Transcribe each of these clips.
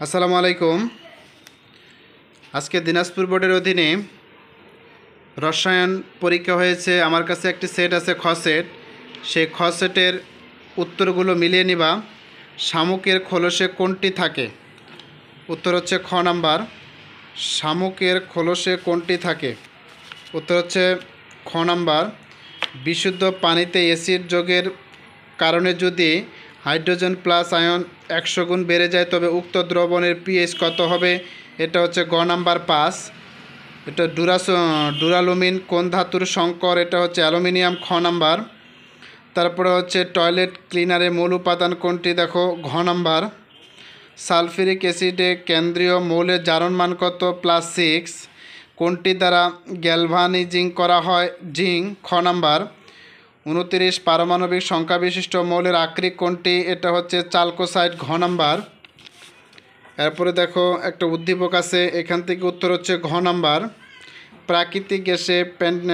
আসসালামু আলাইকুম। আজকে দিনাজপুর বোর্ডের অধীনে রসায়ন পরীক্ষা হয়েছে। আমার কাছে একটি সেট আছে, খ সেট। সেই খ সেটের উত্তরগুলো মিলিয়ে নিবা। শামুকের খোলসে কোনটি থাকে? উত্তর হচ্ছে খ নাম্বার, শামুকের খোলসে কোনটি থাকে। উত্তর হচ্ছে খ নাম্বার, বিশুদ্ধ পানিতে অ্যাসিড যোগের কারণে যদি হাইড্রোজেন প্লাস আয়ন 100 গুণ বেড়ে যায় তবে উক্ত দ্রবণের পিএইচ কত হবে? এটা হচ্ছে গ নাম্বার 5। এটা ডুরালুমিন কোন ধাতুর সংকর? এটা হচ্ছে অ্যালুমিনিয়াম, খ নাম্বার। তারপরে হচ্ছে টয়লেট ক্লিনারের মূল উপাদান কোনটি? দেখো, ঘ নাম্বার। সালফিউরিক অ্যাসিডে কেন্দ্রীয় মৌলের জারণ মান কত? +6। কোনটি দ্বারা গ্যালভানিজিং করা হয়? জিঙ্ক, খ নাম্বার। 29 পারমাণবিক সংখ্যা বিশিষ্ট মৌলের আকরিক কোনটি? এটা হচ্ছে চালকোসাইড, ঘ নাম্বার। এরপরে দেখো একটা উদ্দীপক আছে, এখান থেকে উত্তর হচ্ছে ঘ নাম্বার। প্রাকৃতিক গ্যাসে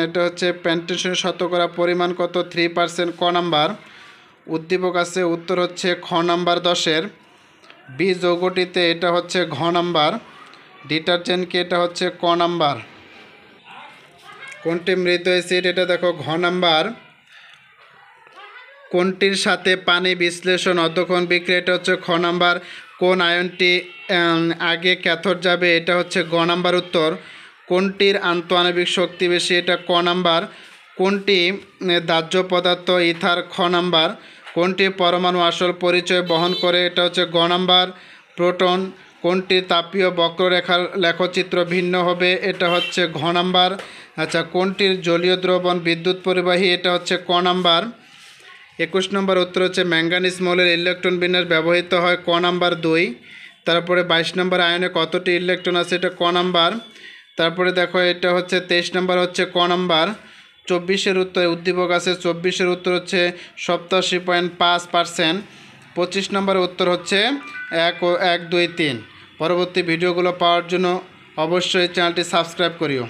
এটা হচ্ছে পেন্টেশনের শতকরা পরিমাণ কত? 3%, ক নাম্বার। উদ্দীপক আছে, উত্তর হচ্ছে খ নাম্বার 10-এর। বি যৌগটিতে এটা হচ্ছে ঘ নাম্বার। ডিটারজেন্টকে এটা হচ্ছে ক নাম্বার। কোনটি মৃত অ্যাসিড? এটা দেখো, ঘ নাম্বার। কোনটির সাথে পানি বিশ্লেষণ অধ্যক্ষণ বিক্রিয়া? এটা হচ্ছে খ নাম্বার। কোন আয়নটি আগে ক্যাথোড যাবে? এটা হচ্ছে গ নাম্বার উত্তর। কোনটির আন্তঃআণবিক শক্তি বেশি? এটা ক নাম্বার। কোনটি দাহ্য পদার্থ? ইথার, খ নাম্বার। কোনটি পরমাণু আসল পরিচয় বহন করে? এটা হচ্ছে গ নাম্বার, প্রোটন। কোনটির তাপীয় বক্ররেখার লেখচিত্র ভিন্ন হবে? এটা হচ্ছে ঘ নাম্বার। আচ্ছা, কোনটির জলীয় দ্রবণ বিদ্যুৎ পরিবাহী? এটা হচ্ছে ক নাম্বার। 21 নম্বর উত্তর হচ্ছে ম্যাঙ্গানিজ মৌলের ইলেকট্রন বিন্যাস ব্যবহৃত হয়, ক নাম্বার 2। তারপরে 22 নম্বর আয়নে কতটি ইলেকট্রন আছে? এটা ক নাম্বার। তারপরে দেখো এটা হচ্ছে 23 নম্বর হচ্ছে ক নাম্বার। 24-এর উত্তর উদ্দীপক আছে, 24-এর উত্তর হচ্ছে 87.5%। 25 নম্বর উত্তর হচ্ছে 1, 2, 3। পরবর্তী ভিডিওগুলো পাওয়ার জন্য অবশ্যই চ্যানেলটি সাবস্ক্রাইব করিও।